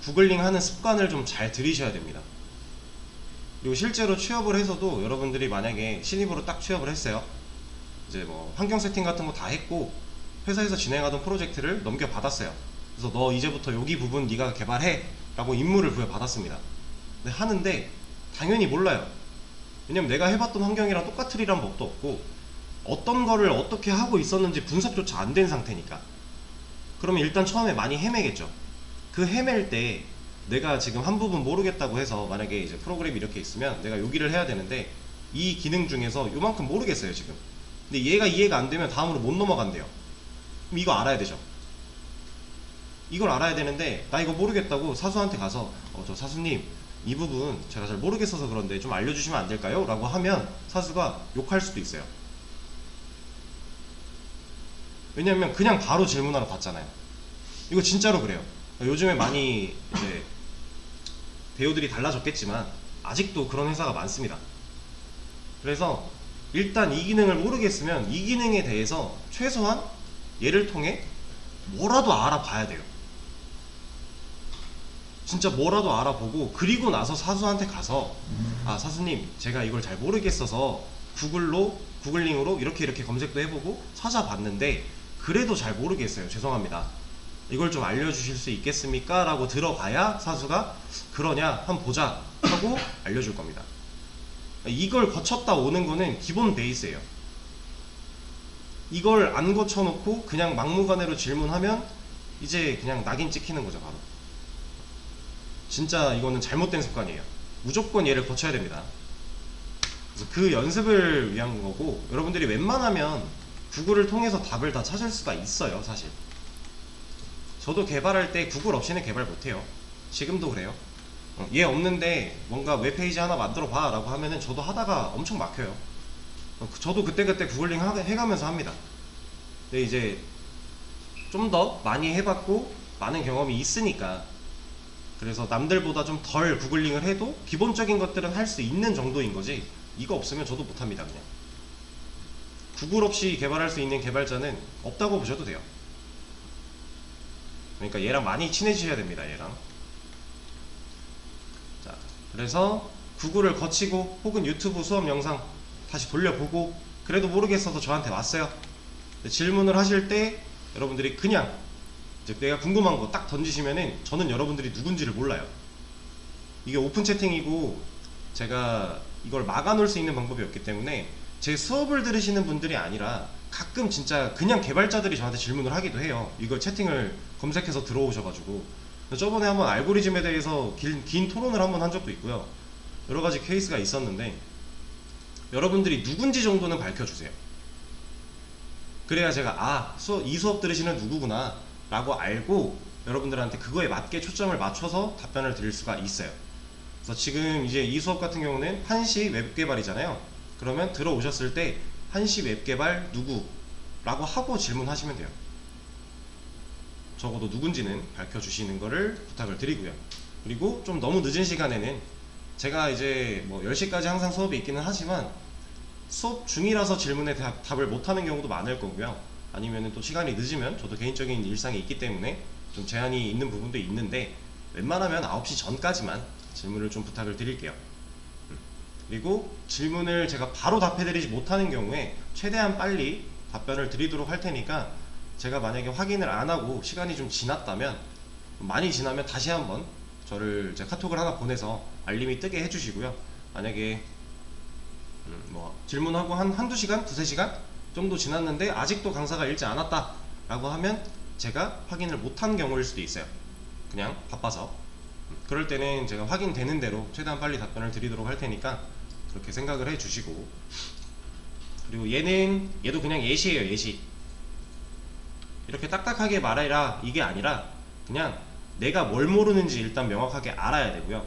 구글링 하는 습관을 좀 잘 들이셔야 됩니다. 그리고 실제로 취업을 해서도 여러분들이 만약에 신입으로 딱 취업을 했어요. 이제 뭐 환경 세팅 같은 거 다 했고 회사에서 진행하던 프로젝트를 넘겨받았어요. 그래서 너 이제부터 여기 부분 네가 개발해 라고 임무를 부여받았습니다. 근데 하는데 당연히 몰라요. 왜냐면 내가 해봤던 환경이랑 똑같으리란 법도 없고 어떤 거를 어떻게 하고 있었는지 분석조차 안 된 상태니까. 그러면 일단 처음에 많이 헤매겠죠. 그 헤맬 때 내가 지금 한 부분 모르겠다고 해서, 만약에 이제 프로그램이 이렇게 있으면 내가 여기를 해야 되는데 이 기능 중에서 요만큼 모르겠어요 지금. 근데 얘가 이해가 안 되면 다음으로 못 넘어간대요. 그럼 이거 알아야 되죠. 이걸 알아야 되는데 나 이거 모르겠다고 사수한테 가서 저 사수님 이 부분 제가 잘 모르겠어서 그런데 좀 알려주시면 안 될까요? 라고 하면 사수가 욕할 수도 있어요. 왜냐면 그냥 바로 질문하러 갔잖아요. 이거 진짜로 그래요. 요즘에 많이 이제 배우들이 달라졌겠지만 아직도 그런 회사가 많습니다. 그래서 일단 이 기능을 모르겠으면 이 기능에 대해서 최소한 얘를 통해 뭐라도 알아봐야 돼요. 진짜 뭐라도 알아보고, 그리고 나서 사수한테 가서 사수님 제가 이걸 잘 모르겠어서 구글링으로 이렇게 검색도 해보고 찾아봤는데 그래도 잘 모르겠어요. 죄송합니다. 이걸 좀 알려주실 수 있겠습니까? 라고 들어가야 사수가 그러냐 한번 보자 하고 알려줄 겁니다. 이걸 거쳤다 오는 거는 기본 베이스예요. 이걸 안 거쳐놓고 그냥 막무가내로 질문하면 이제 그냥 낙인 찍히는 거죠. 바로 진짜 이거는 잘못된 습관이에요. 무조건 얘를 거쳐야 됩니다. 그래서 그 연습을 위한 거고, 여러분들이 웬만하면 구글을 통해서 답을 다 찾을 수가 있어요. 사실 저도 개발할 때 구글 없이는 개발 못해요. 지금도 그래요. 얘 없는데 뭔가 웹페이지 하나 만들어 봐 라고 하면은 저도 하다가 엄청 막혀요. 저도 그때그때 구글링 해가면서 합니다. 근데 이제 좀 더 많이 해봤고 많은 경험이 있으니까, 그래서 남들보다 좀 덜 구글링을 해도 기본적인 것들은 할 수 있는 정도인 거지, 이거 없으면 저도 못합니다. 그냥 구글 없이 개발할 수 있는 개발자는 없다고 보셔도 돼요. 그러니까 얘랑 많이 친해지셔야 됩니다. 얘랑. 자, 그래서 구글을 거치고 혹은 유튜브 수업 영상 다시 돌려보고 그래도 모르겠어서 저한테 왔어요. 질문을 하실 때 여러분들이 그냥 이제 내가 궁금한 거 딱 던지시면은 저는 여러분들이 누군지를 몰라요. 이게 오픈 채팅이고 제가 이걸 막아 놓을 수 있는 방법이 없기 때문에 제 수업을 들으시는 분들이 아니라 가끔 진짜 그냥 개발자들이 저한테 질문을 하기도 해요. 이걸 채팅을 검색해서 들어오셔가지고. 저번에 한번 알고리즘에 대해서 긴 토론을 한번 한 적도 있고요. 여러가지 케이스가 있었는데 여러분들이 누군지 정도는 밝혀주세요. 그래야 제가 이 수업 들으시는 누구구나 라고 알고 여러분들한테 그거에 맞게 초점을 맞춰서 답변을 드릴 수가 있어요. 그래서 지금 이제 이 수업 같은 경우는 한시 웹개발이잖아요. 그러면 들어오셨을 때 한시 웹개발 누구? 라고 하고 질문하시면 돼요. 적어도 누군지는 밝혀주시는 거를 부탁을 드리고요. 그리고 좀 너무 늦은 시간에는 제가 이제 뭐 10시까지 항상 수업이 있기는 하지만 수업 중이라서 질문에 답을 못하는 경우도 많을 거고요. 아니면 또 시간이 늦으면 저도 개인적인 일상이 있기 때문에 좀 제한이 있는 부분도 있는데 웬만하면 9시 전까지만 질문을 좀 부탁을 드릴게요. 그리고 질문을 제가 바로 답해드리지 못하는 경우에 최대한 빨리 답변을 드리도록 할 테니까, 제가 만약에 확인을 안 하고 시간이 좀 지났다면, 많이 지나면 다시 한번 저를 이제 카톡을 하나 보내서 알림이 뜨게 해주시고요. 만약에 뭐 질문하고 한두 시간, 두세 시간 정도 지났는데 아직도 강사가 읽지 않았다 라고 하면 제가 확인을 못한 경우일 수도 있어요. 그냥 바빠서. 그럴 때는 제가 확인되는 대로 최대한 빨리 답변을 드리도록 할 테니까 그렇게 생각을 해 주시고, 그리고 얘도 그냥 예시예요. 예시. 이렇게 딱딱하게 말해라 이게 아니라 그냥 내가 뭘 모르는지 일단 명확하게 알아야 되고요.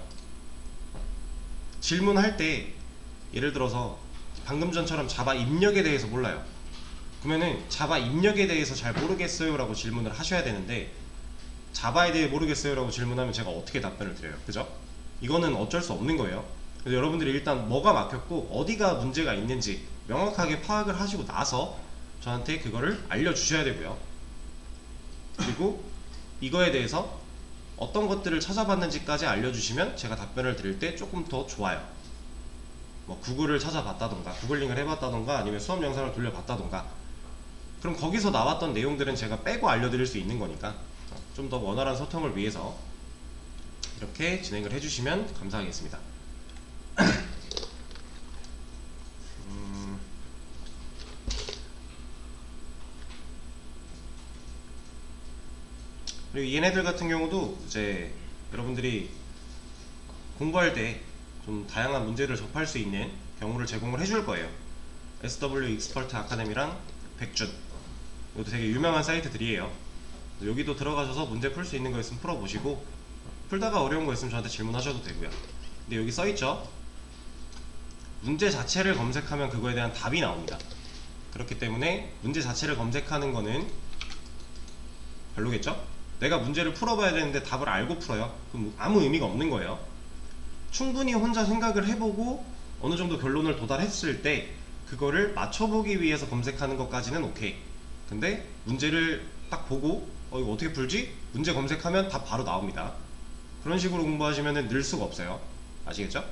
질문할 때 예를 들어서 방금 전처럼 자바 입력에 대해서 몰라요. 그러면은 자바 입력에 대해서 잘 모르겠어요 라고 질문을 하셔야 되는데, 자바에 대해 모르겠어요 라고 질문하면 제가 어떻게 답변을 드려요? 그죠? 이거는 어쩔 수 없는 거예요. 그래서 여러분들이 일단 뭐가 막혔고 어디가 문제가 있는지 명확하게 파악을 하시고 나서 저한테 그거를 알려주셔야 되고요. 그리고 이거에 대해서 어떤 것들을 찾아봤는지까지 알려주시면 제가 답변을 드릴 때 조금 더 좋아요. 뭐 구글을 찾아봤다던가 구글링을 해봤다던가 아니면 수업 영상을 돌려봤다던가, 그럼 거기서 나왔던 내용들은 제가 빼고 알려드릴 수 있는 거니까 좀 더 원활한 소통을 위해서 이렇게 진행을 해주시면 감사하겠습니다. 그리고 얘네들 같은 경우도 이제 여러분들이 공부할 때 좀 다양한 문제를 접할 수 있는 경우를 제공을 해줄 거예요. SW 익스퍼트 아카데미랑 백준, 이것도 되게 유명한 사이트들이에요. 여기도 들어가셔서 문제 풀 수 있는 거 있으면 풀어보시고, 풀다가 어려운 거 있으면 저한테 질문하셔도 되고요. 근데 여기 써있죠? 문제 자체를 검색하면 그거에 대한 답이 나옵니다. 그렇기 때문에 문제 자체를 검색하는 거는 별로겠죠? 내가 문제를 풀어봐야 되는데 답을 알고 풀어요? 그럼 아무 의미가 없는 거예요. 충분히 혼자 생각을 해보고 어느 정도 결론을 도달했을 때 그거를 맞춰보기 위해서 검색하는 것까지는 오케이. 근데 문제를 딱 보고 이거 어떻게 풀지? 문제 검색하면 답 바로 나옵니다. 그런 식으로 공부하시면 늘 수가 없어요. 아시겠죠?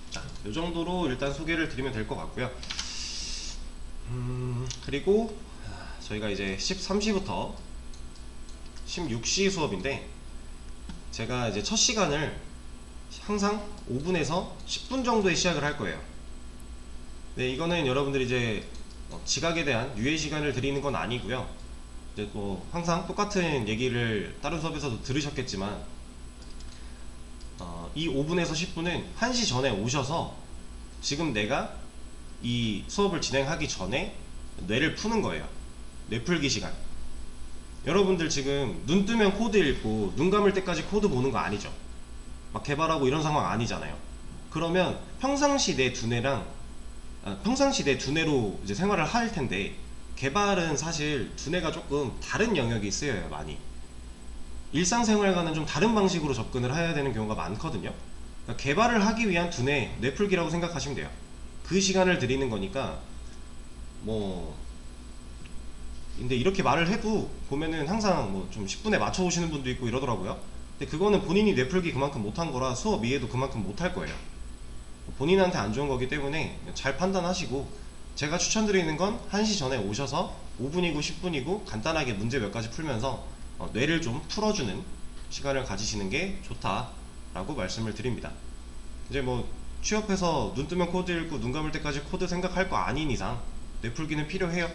자, 이 정도로 일단 소개를 드리면 될 것 같고요. 그리고 저희가 이제 13시부터 16시 수업인데, 제가 이제 첫 시간을 항상 5분에서 10분 정도에 시작을 할 거예요. 네, 이거는 여러분들이 이제 지각에 대한 유예 시간을 드리는 건 아니고요. 이제 또 항상 똑같은 얘기를 다른 수업에서도 들으셨겠지만, 이 5분에서 10분은 1시 전에 오셔서 지금 내가 이 수업을 진행하기 전에 뇌를 푸는 거예요. 뇌풀기 시간. 여러분들 지금 눈 뜨면 코드 읽고 눈 감을 때까지 코드 보는 거 아니죠? 막 개발하고 이런 상황 아니잖아요. 그러면 평상시 내 두뇌로 이제 생활을 할 텐데, 개발은 사실 두뇌가 조금 다른 영역이 쓰여요. 많이 일상생활과는 좀 다른 방식으로 접근을 해야 되는 경우가 많거든요. 그러니까 개발을 하기 위한 두뇌, 뇌풀기라고 생각하시면 돼요. 그 시간을 드리는 거니까 근데 이렇게 말을 해도 보면은 항상 뭐 좀 10분에 맞춰 오시는 분도 있고 이러더라고요. 근데 그거는 본인이 뇌풀기 그만큼 못한 거라 수업 이해도 그만큼 못할 거예요. 본인한테 안 좋은 거기 때문에 잘 판단하시고, 제가 추천드리는 건 1시 전에 오셔서 5분이고 10분이고 간단하게 문제 몇 가지 풀면서 뇌를 좀 풀어주는 시간을 가지시는 게 좋다라고 말씀을 드립니다. 이제 뭐 취업해서 눈 뜨면 코드 읽고 눈 감을 때까지 코드 생각할 거 아닌 이상 뇌풀기는 필요해요.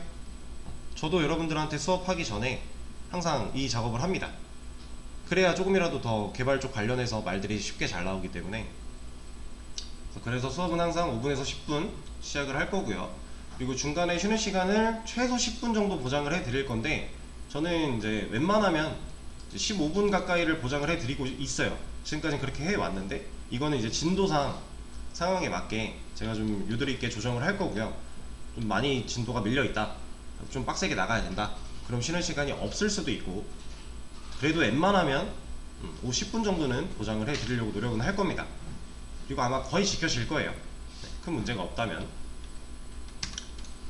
저도 여러분들한테 수업하기 전에 항상 이 작업을 합니다. 그래야 조금이라도 더 개발 쪽 관련해서 말들이 쉽게 잘 나오기 때문에. 그래서 수업은 항상 5분에서 10분 시작을 할 거고요. 그리고 중간에 쉬는 시간을 최소 10분 정도 보장을 해 드릴 건데, 저는 이제 웬만하면 15분 가까이를 보장을 해 드리고 있어요. 지금까지 그렇게 해 왔는데, 이거는 이제 진도상 상황에 맞게 제가 좀 유도리 있게 조정을 할 거고요. 좀 많이 진도가 밀려 있다, 좀 빡세게 나가야 된다, 그럼 쉬는 시간이 없을 수도 있고, 그래도 웬만하면 10분 정도는 보장을 해 드리려고 노력은 할 겁니다. 그리고 아마 거의 지켜질 거예요. 큰 문제가 없다면.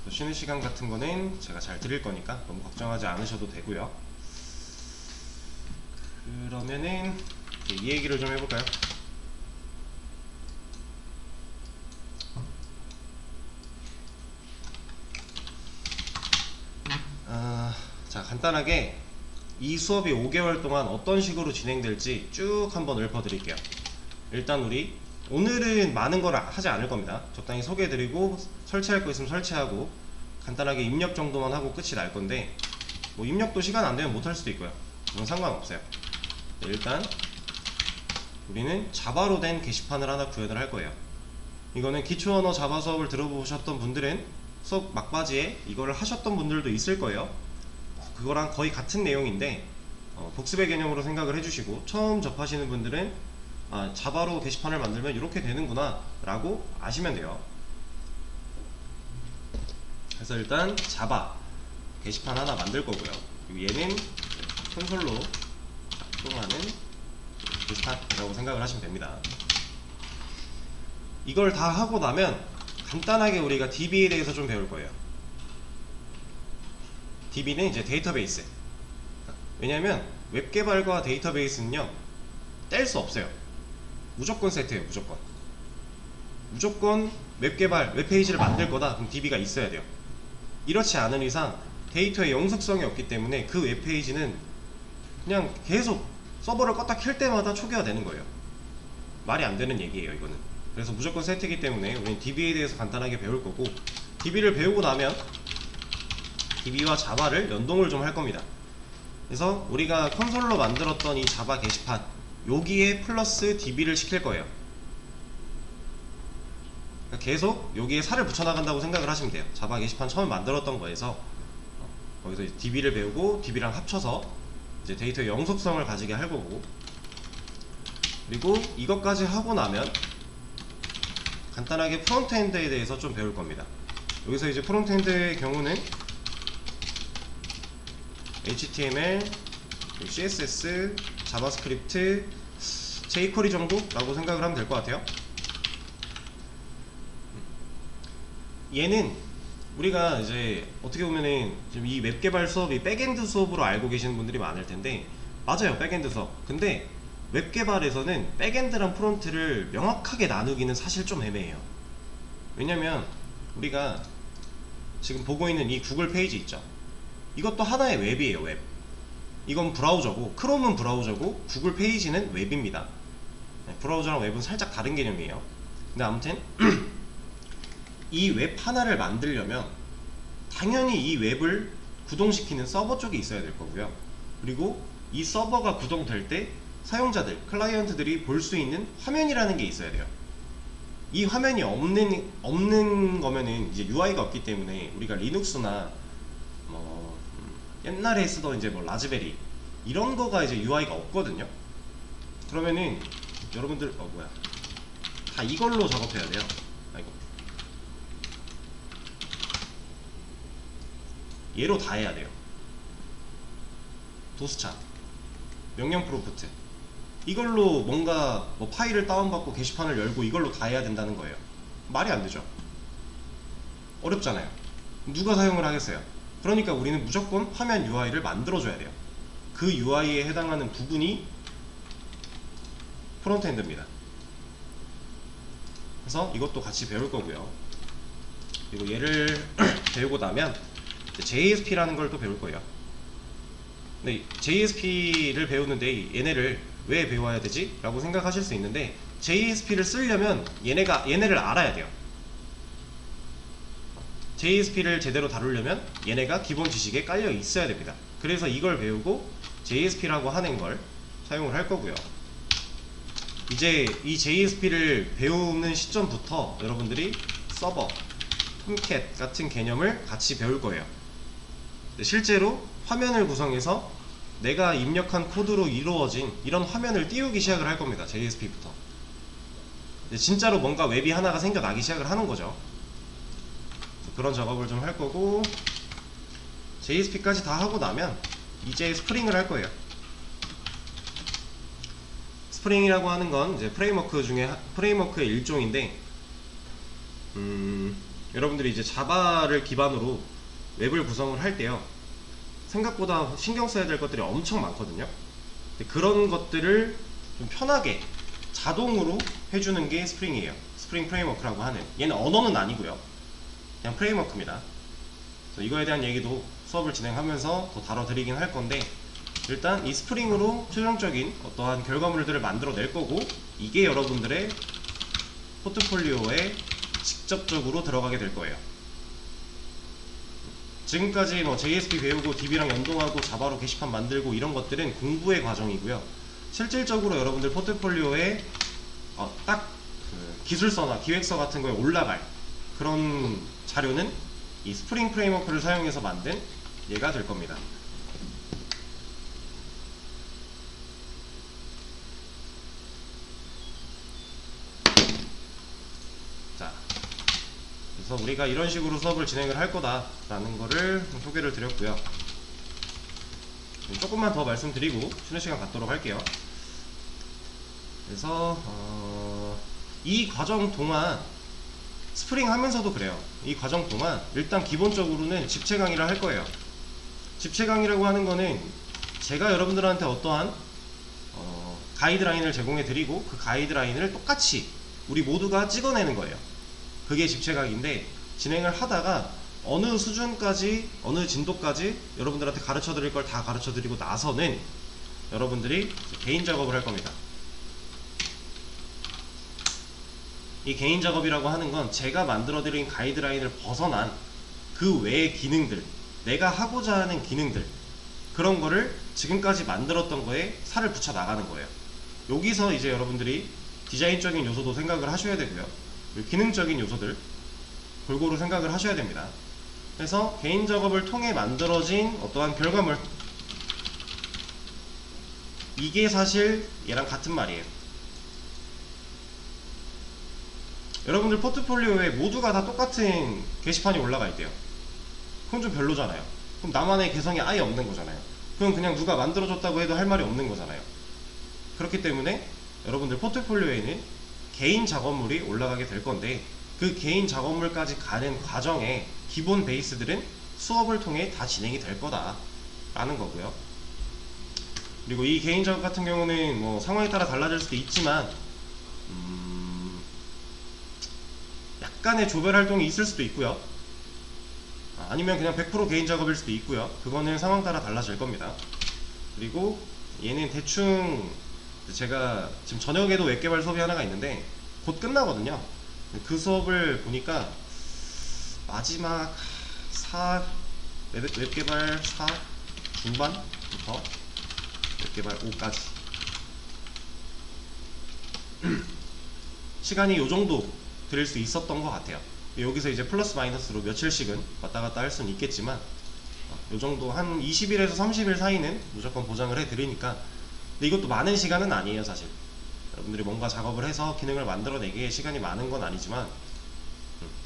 쉬는 시간 같은 거는 제가 잘 드릴 거니까 너무 걱정하지 않으셔도 되고요. 그러면은 이 얘기를 좀 해볼까요? 자, 간단하게 이 수업이 5개월 동안 어떤 식으로 진행될지 쭉 한번 읊어드릴게요. 일단 우리 오늘은 많은 걸 하지 않을 겁니다. 적당히 소개해드리고 설치할 거 있으면 설치하고 간단하게 입력 정도만 하고 끝이 날 건데, 뭐 입력도 시간 안 되면 못 할 수도 있고요. 그건 상관없어요. 일단 우리는 자바로 된 게시판을 하나 구현을 할 거예요. 이거는 기초 언어 자바 수업을 들어보셨던 분들은 수업 막바지에 이거를 하셨던 분들도 있을 거예요. 그거랑 거의 같은 내용인데 복습의 개념으로 생각을 해주시고, 처음 접하시는 분들은 자바로 게시판을 만들면 이렇게 되는구나 라고 아시면 돼요. 그래서 일단 자바 게시판 하나 만들 거고요. 그리고 얘는 콘솔로 작동하는 게시판이라고 생각을 하시면 됩니다. 이걸 다 하고 나면 간단하게 우리가 DB에 대해서 좀 배울 거예요. DB는 이제 데이터베이스. 왜냐면 웹 개발과 데이터베이스는요, 뗄 수 없어요. 무조건 세트예요. 무조건 웹 개발, 웹페이지를 만들 거다, 그럼 DB가 있어야 돼요. 이렇지 않은 이상 데이터의 영속성이 없기 때문에 그 웹페이지는 그냥 계속 서버를 껐다 켤 때마다 초기화되는 거예요. 말이 안 되는 얘기예요, 이거는. 그래서 무조건 세트이기 때문에 우리는 DB에 대해서 간단하게 배울 거고, DB를 배우고 나면 DB와 자바를 연동을 좀 할 겁니다. 그래서 우리가 콘솔로 만들었던 이 자바 게시판, 여기에 플러스 DB를 시킬 거예요. 그러니까 계속 여기에 살을 붙여나간다고 생각을 하시면 돼요. 자바 게시판 처음 만들었던 거에서 거기서 DB를 배우고 DB랑 합쳐서 이제 데이터의 영속성을 가지게 할 거고, 그리고 이것까지 하고 나면 간단하게 프론트엔드에 대해서 좀 배울 겁니다. 여기서 이제 프론트엔드의 경우는 HTML, CSS, 자바스크립트, jQuery 정도라고 생각을 하면 될 것 같아요. 얘는 우리가 이제 어떻게 보면은 지금 이 웹개발 수업이 백엔드 수업으로 알고 계시는 분들이 많을 텐데, 맞아요, 백엔드 수업. 근데 웹개발에서는 백엔드랑 프론트를 명확하게 나누기는 사실 좀 애매해요. 왜냐면 우리가 지금 보고 있는 이 구글 페이지 있죠, 이것도 하나의 웹이에요. 웹. 이건 브라우저고, 크롬은 브라우저고 구글 페이지는 웹입니다. 브라우저랑 웹은 살짝 다른 개념이에요. 근데 아무튼 이 웹 하나를 만들려면 당연히 이 웹을 구동시키는 서버 쪽이 있어야 될 거고요. 그리고 이 서버가 구동될 때 사용자들, 클라이언트들이 볼 수 있는 화면이라는 게 있어야 돼요. 이 화면이 없는 거면은 이제 UI가 없기 때문에 우리가 리눅스나 옛날에 쓰던 이제 라즈베리 이런 거가 이제 UI가 없거든요. 그러면은 여러분들 다 이걸로 작업해야 돼요. 아이고. 얘로 다 해야 돼요. 도스차, 명령 프롬프트, 이걸로 뭔가 파일을 다운받고 게시판을 열고 이걸로 다 해야 된다는 거예요. 말이 안 되죠. 어렵잖아요. 누가 사용을 하겠어요. 그러니까 우리는 무조건 화면 UI를 만들어줘야 돼요. 그 UI에 해당하는 부분이 프론트엔드입니다. 그래서 이것도 같이 배울 거고요. 그리고 얘를 배우고 나면 JSP라는 걸 또 배울 거예요. 근데 JSP를 배우는데 얘네를 왜 배워야 되지? 라고 생각하실 수 있는데, JSP를 쓰려면 얘네를 알아야 돼요. JSP를 제대로 다루려면 얘네가 기본 지식에 깔려 있어야 됩니다. 그래서 이걸 배우고 JSP라고 하는 걸 사용을 할 거고요. 이제 이 JSP를 배우는 시점부터 여러분들이 서버, 톰캣 같은 개념을 같이 배울 거예요. 실제로 화면을 구성해서 내가 입력한 코드로 이루어진 이런 화면을 띄우기 시작을 할 겁니다. JSP부터. 진짜로 뭔가 웹이 하나가 생겨나기 시작을 하는 거죠. 그런 작업을 좀 할 거고, JSP까지 다 하고 나면 이제 스프링을 할 거예요. 스프링이라고 하는 건 이제 프레임워크의 일종인데, 여러분들이 이제 자바를 기반으로 웹을 구성을 할 때요, 생각보다 신경 써야 될 것들이 엄청 많거든요. 근데 그런 것들을 좀 편하게 자동으로 해주는 게 스프링이에요. 스프링 프레임워크라고 하는. 얘는 언어는 아니고요, 그냥 프레임워크입니다. 이거에 대한 얘기도 수업을 진행하면서 더 다뤄드리긴 할 건데, 일단 이 스프링으로 최종적인 어떠한 결과물들을 만들어낼 거고, 이게 여러분들의 포트폴리오에 직접적으로 들어가게 될 거예요. 지금까지 뭐 JSP 배우고 DB랑 연동하고 자바로 게시판 만들고 이런 것들은 공부의 과정이고요. 실질적으로 여러분들 포트폴리오에 딱 그 기술서나 기획서 같은 거에 올라갈 그런 자료는 이 스프링 프레임워크를 사용해서 만든 얘가 될 겁니다. 자, 그래서 우리가 이런 식으로 수업을 진행을 할 거다라는 거를 소개를 드렸고요. 조금만 더 말씀드리고 쉬는 시간 갖도록 할게요. 그래서 이 과정 동안 스프링 하면서도 그래요. 이 과정 동안 일단 기본적으로는 집체 강의를 할 거예요. 집체 강의라고 하는 거는 제가 여러분들한테 어떠한 가이드라인을 제공해 드리고 그 가이드라인을 똑같이 우리 모두가 찍어내는 거예요. 그게 집체 강의인데, 진행을 하다가 어느 수준까지 어느 진도까지 여러분들한테 가르쳐 드릴 걸 다 가르쳐 드리고 나서는 여러분들이 개인 작업을 할 겁니다. 이 개인 작업이라고 하는 건 제가 만들어 드린 가이드라인을 벗어난 그 외의 기능들, 내가 하고자 하는 기능들, 그런 거를 지금까지 만들었던 거에 살을 붙여 나가는 거예요. 여기서 이제 여러분들이 디자인적인 요소도 생각을 하셔야 되고요, 기능적인 요소들 골고루 생각을 하셔야 됩니다. 그래서 개인 작업을 통해 만들어진 어떠한 결과물, 이게 사실 얘랑 같은 말이에요. 여러분들 포트폴리오에 모두가 다 똑같은 게시판이 올라가 있대요. 그건 좀 별로잖아요. 그럼 나만의 개성이 아예 없는 거잖아요. 그건 그냥 누가 만들어줬다고 해도 할 말이 없는 거잖아요. 그렇기 때문에 여러분들 포트폴리오에는 개인 작업물이 올라가게 될 건데, 그 개인 작업물까지 가는 과정에 기본 베이스들은 수업을 통해 다 진행이 될 거다 라는 거고요. 그리고 이 개인 작업 같은 경우는 뭐 상황에 따라 달라질 수도 있지만 약간의 조별 활동이 있을 수도 있고요, 아니면 그냥 100% 개인 작업일 수도 있고요. 그거는 상황 따라 달라질 겁니다. 그리고 얘는 대충 제가 지금 저녁에도 웹개발 수업이 하나가 있는데 곧 끝나거든요. 그 수업을 보니까 마지막 웹개발 4 중반부터 웹개발 5까지 시간이 요정도 드릴 수 있었던 것 같아요. 여기서 이제 플러스 마이너스로 며칠씩은 왔다 갔다 할 수는 있겠지만 요정도 한 20일에서 30일 사이는 무조건 보장을 해드리니까. 근데 이것도 많은 시간은 아니에요. 사실 여러분들이 뭔가 작업을 해서 기능을 만들어내기에 시간이 많은 건 아니지만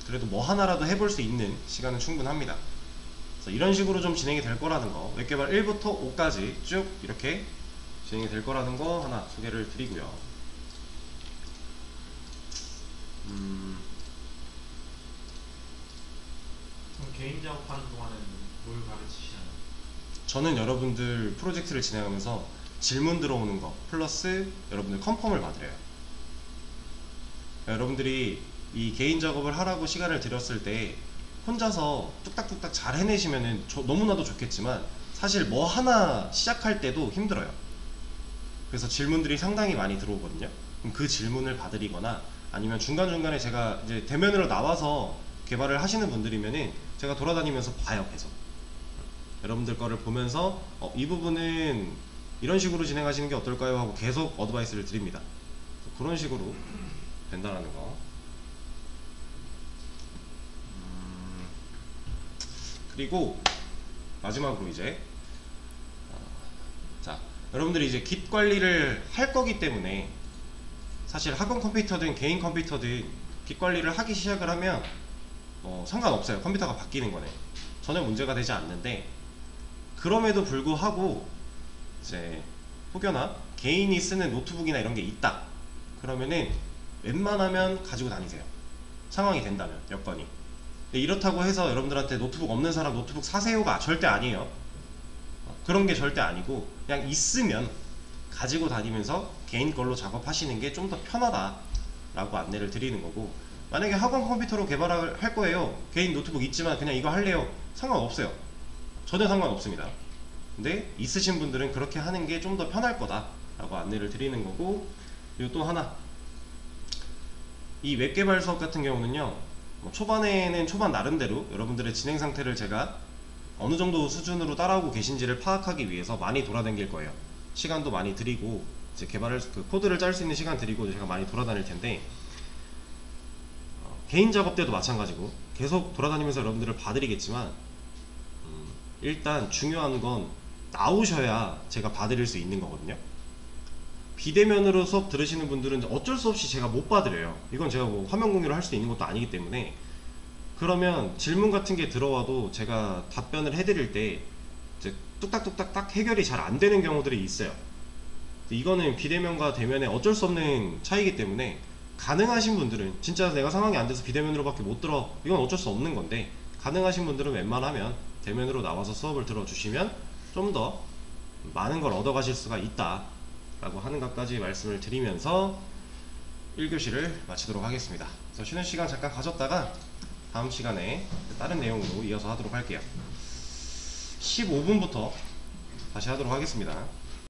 그래도 뭐 하나라도 해볼 수 있는 시간은 충분합니다. 그래서 이런 식으로 좀 진행이 될 거라는 거, 웹개발 1부터 5까지 쭉 이렇게 진행이 될 거라는 거 하나 소개를 드리고요. 그럼 개인 작업하는 동안에는 뭘 가르치시나요? 저는 여러분들 프로젝트를 진행하면서 질문 들어오는 거 플러스 여러분들 컨펌을 받으려요. 여러분들이 이 개인 작업을 하라고 시간을 들였을 때 혼자서 뚝딱뚝딱 잘 해내시면은 너무나도 좋겠지만 사실 뭐 하나 시작할 때도 힘들어요. 그래서 질문들이 상당히 많이 들어오거든요. 그럼 그 질문을 받으리거나 아니면 중간중간에 제가 이제 대면으로 나와서 개발을 하시는 분들이면은 제가 돌아다니면서 봐요. 계속 여러분들 거를 보면서 이 부분은 이런 식으로 진행하시는 게 어떨까요? 하고 계속 어드바이스를 드립니다. 그런 식으로 된다라는 거. 그리고 마지막으로 이제 자, 여러분들이 이제 Git 관리를 할 거기 때문에 사실 학원 컴퓨터든 개인 컴퓨터든 Git 관리를 하기 시작을 하면 상관없어요. 컴퓨터가 바뀌는 거네. 전혀 문제가 되지 않는데, 그럼에도 불구하고 이제 혹여나 개인이 쓰는 노트북이나 이런 게 있다 그러면은 웬만하면 가지고 다니세요. 상황이 된다면, 여건이. 근데 이렇다고 해서 여러분들한테 노트북 없는 사람 노트북 사세요가 절대 아니에요. 그런 게 절대 아니고 그냥 있으면 가지고 다니면서 개인 걸로 작업하시는 게 좀 더 편하다 라고 안내를 드리는 거고, 만약에 학원 컴퓨터로 개발을 할 거예요. 개인 노트북 있지만 그냥 이거 할래요? 상관없어요. 전혀 상관없습니다. 근데 있으신 분들은 그렇게 하는 게 좀 더 편할 거다 라고 안내를 드리는 거고, 그리고 또 하나, 이 웹개발 수업 같은 경우는요, 초반에는 초반 나름대로 여러분들의 진행 상태를 제가 어느 정도 수준으로 따라오고 계신지를 파악하기 위해서 많이 돌아다닐 거예요. 시간도 많이 들이고 이제 그 코드를 짤 수 있는 시간 들이고 제가 많이 돌아다닐 텐데, 개인 작업 때도 마찬가지고 계속 돌아다니면서 여러분들을 봐드리겠지만, 일단 중요한 건 나오셔야 제가 봐드릴 수 있는 거거든요. 비대면으로 수업 들으시는 분들은 어쩔 수 없이 제가 못 봐드려요. 이건 제가 뭐 화면 공유를 할 수 있는 것도 아니기 때문에. 그러면 질문 같은 게 들어와도 제가 답변을 해드릴 때 이제 뚝딱뚝딱딱 해결이 잘 안 되는 경우들이 있어요. 이거는 비대면과 대면의 어쩔 수 없는 차이기 때문에, 가능하신 분들은, 진짜 내가 상황이 안 돼서 비대면으로밖에 못 들어, 이건 어쩔 수 없는 건데, 가능하신 분들은 웬만하면 대면으로 나와서 수업을 들어주시면 좀 더 많은 걸 얻어가실 수가 있다 라고 하는 것까지 말씀을 드리면서 1교시를 마치도록 하겠습니다. 그래서 쉬는 시간 잠깐 가졌다가 다음 시간에 다른 내용으로 이어서 하도록 할게요. 15분부터 다시 하도록 하겠습니다.